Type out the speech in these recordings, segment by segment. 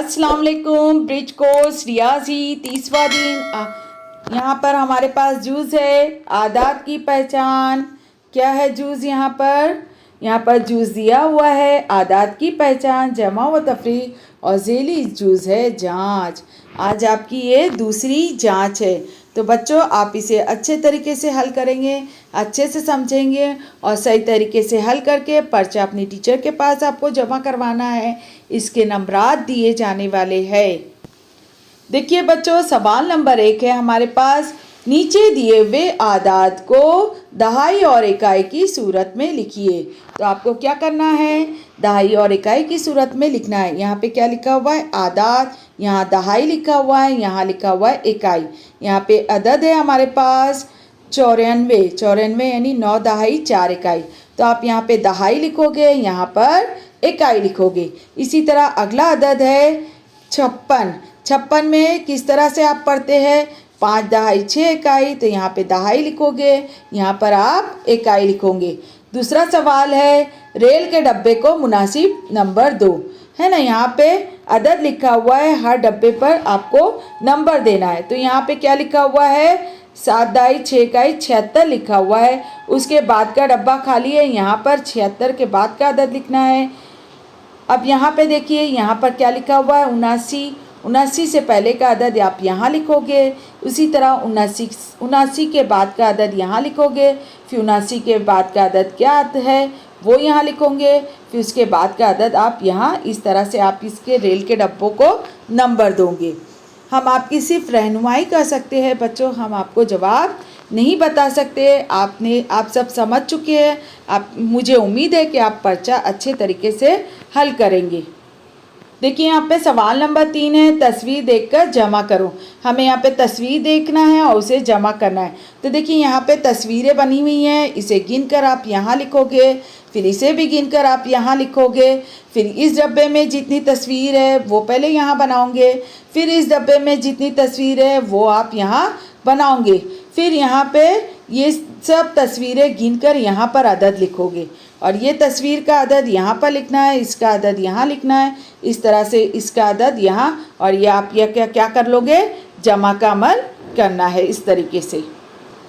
अस्सलाम वालेकुम। Bridge course रियाजी 30वां दिन। यहाँ पर हमारे पास जूज़ है आदात की पहचान। क्या है जूज़ यहाँ पर जूज़ दिया हुआ है आदात की पहचान, जमा व तफरीक और ज़ेली जूज़ है जांच। आज आपकी ये दूसरी जांच है, तो बच्चों आप इसे अच्छे तरीके से हल करेंगे, अच्छे से समझेंगे और सही तरीके से हल करके पर्चा अपनी टीचर के पास आपको जमा करवाना है। इसके नंबरात दिए जाने वाले हैं। देखिए बच्चों, सवाल नंबर 1 है हमारे पास, नीचे दिए हुए आदात को दहाई और इकाई की सूरत में लिखिए। तो आपको क्या करना है, दहाई और इकाई की सूरत में लिखना है। यहाँ पे क्या लिखा हुआ है, आदात, यहाँ दहाई लिखा हुआ है, यहाँ लिखा हुआ है इकाई। यहाँ पे अदद है हमारे पास 94 यानी 9 दहाई 4 इकाई। तो आप यहाँ पे दहाई लिखोगे, यहाँ पर इकाई लिखोगे। इसी तरह अगला अदद है 56 में किस तरह से आप पढ़ते हैं, 5 दहाई 6 इकाई। तो यहाँ पे दहाई लिखोगे, यहाँ पर आप इकाई लिखोगे। दूसरा सवाल है, रेल के डब्बे को मुनासिब नंबर दो, है ना। यहाँ पे अदद लिखा हुआ है, हर डब्बे पर आपको नंबर देना है। तो यहाँ पे क्या लिखा हुआ है, 7 दहाई 6 इकाई 76 लिखा हुआ है। उसके बाद का डब्बा खाली है, यहाँ पर 76 के बाद का अदद लिखना है। अब यहाँ पे देखिए, यहाँ पर क्या लिखा हुआ है, 79 से पहले का अदद आप यहाँ लिखोगे। उसी तरह 79 के बाद का अदद यहाँ लिखोगे। फिर 79 के बाद का अदद क्या है वो यहाँ लिखोगे। फिर उसके बाद का अदद आप यहाँ, इस तरह से आप इसके रेल के डब्बों को नंबर दोगे। हम आपकी सिर्फ रहनुमाई कर सकते हैं बच्चों, हम आपको जवाब नहीं बता सकते। आप सब समझ चुके हैं। मुझे उम्मीद है कि आप पर्चा अच्छे तरीके से हल करेंगे। देखिए यहाँ पे सवाल नंबर 3 है, तस्वीर देखकर जमा करो। हमें यहाँ पे तस्वीर देखना है और उसे जमा करना है। तो देखिए यहाँ पे तस्वीरें बनी हुई हैं, इसे गिनकर आप यहाँ लिखोगे, फिर इसे भी गिनकर आप यहाँ लिखोगे। फिर इस डब्बे में जितनी तस्वीर है वो पहले यहाँ बनाओगे, फिर इस डब्बे में जितनी तस्वीर है वो आप यहाँ बनाओगे। फिर यहाँ पे ये सब तस्वीरें गिनकर यहाँ पर अदद लिखोगे और ये तस्वीर का अदद यहाँ पर लिखना है, इसका अदद यहाँ लिखना है। इस तरह से इसका अदद यहाँ, और ये आप क्या कर लोगे, जमा का अमल करना है इस तरीके से।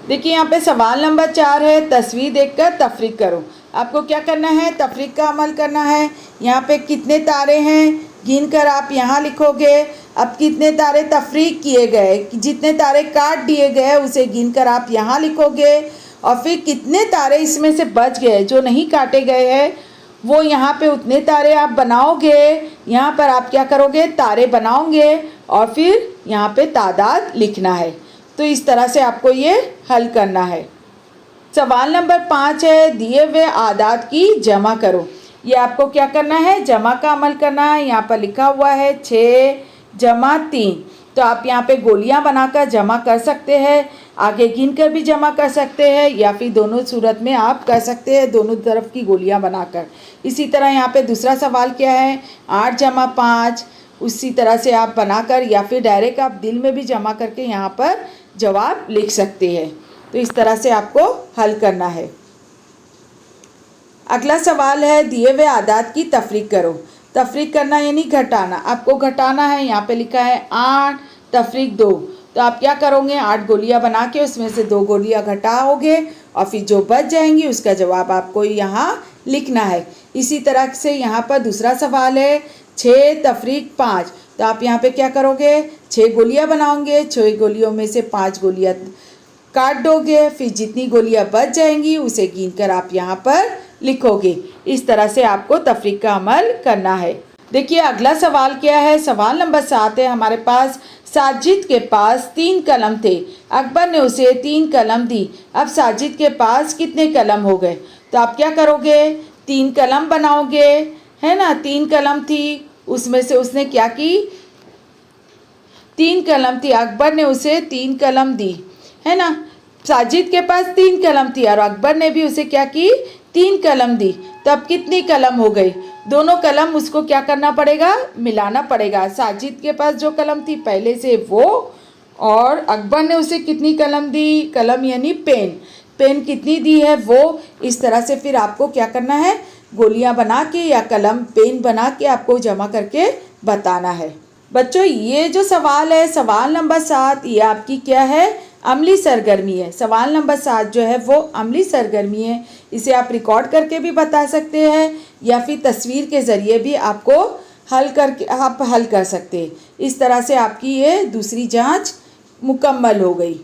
देखिए यहाँ पे सवाल नंबर 4 है, तस्वीर देखकर तफरीक करो। आपको क्या करना है, तफरीक का अमल करना है। यहाँ पे कितने तारे हैं गिनकर आप यहाँ लिखोगे। अब कितने तारे तफरीक किए गए, जितने तारे काट दिए गए उसे गिनकर आप यहाँ लिखोगे। और फिर कितने तारे इसमें से बच गए जो नहीं काटे गए हैं, वो यहाँ पे उतने तारे आप बनाओगे। यहाँ पर आप क्या करोगे, तारे बनाओगे और फिर यहाँ पे तादाद लिखना है। तो इस तरह से आपको ये हल करना है। सवाल नंबर 5 है, दिए हुए आदात की जमा करो। ये आपको क्या करना है, जमा का अमल करना है। यहाँ पर लिखा हुआ है 6 जमा 3। तो आप यहाँ पे गोलियाँ बनाकर जमा कर सकते हैं, आगे गिनकर भी जमा कर सकते हैं, या फिर दोनों सूरत में आप कर सकते हैं, दोनों तरफ की गोलियाँ बनाकर। इसी तरह यहाँ पे दूसरा सवाल क्या है, 8 जमा 5। उसी तरह से आप बनाकर या फिर डायरेक्ट आप दिल में भी जमा करके यहाँ पर जवाब लिख सकते हैं। तो इस तरह से आपको हल करना है। अगला सवाल है, दिए हुए आदात की तफरीक करो। तफरीक करना यानी घटाना, आपको घटाना है। यहाँ पे लिखा है 8 तफरीक 2। तो आप क्या करोगे, 8 गोलियाँ बना के उसमें से 2 गोलियाँ घटाओगे और फिर जो बच जाएंगी उसका जवाब आपको यहाँ लिखना है। इसी तरह से यहाँ पर दूसरा सवाल है, 6 तफरीक 5। तो आप यहाँ पे क्या करोगे, 6 गोलियाँ बनाओगे, 6 गोलियों में से 5 गोलियाँ काट दोगे, फिर जितनी गोलियाँ बच जाएंगी उसे गिनकर आप यहाँ पर लिखोगे। इस तरह से आपको तफरीक का अमल करना है। देखिए अगला सवाल क्या है, सवाल नंबर 7 है हमारे पास, साजिद के पास 3 कलम थे, अकबर ने उसे 3 कलम दी। अब साजिद के पास कितने कलम हो गए। तो आप क्या करोगे, 3 कलम बनाओगे, है ना। 3 कलम थी, उसमें से उसने क्या की, 3 कलम थी, अकबर ने उसे 3 कलम दी, है ना। साजिद के पास 3 कलम थी और अकबर ने भी उसे क्या की, 3 कलम दी। तब कितनी कलम हो गई, दोनों कलम उसको क्या करना पड़ेगा, मिलाना पड़ेगा। साजिद के पास जो कलम थी पहले से वो, और अकबर ने उसे कितनी कलम दी, कलम यानी पेन कितनी दी है वो। इस तरह से फिर आपको क्या करना है, गोलियां बना के या कलम पेन बना के आपको जमा करके बताना है। बच्चों ये जो सवाल है, सवाल नंबर 7, ये आपकी क्या है, अमली सरगर्मी है। सवाल नंबर 7 जो है वो अमली सरगर्मी है। इसे आप रिकॉर्ड करके भी बता सकते हैं या फिर तस्वीर के ज़रिए भी आपको आप हल कर सकते हैं। इस तरह से आपकी ये दूसरी जांच मुकम्मल हो गई।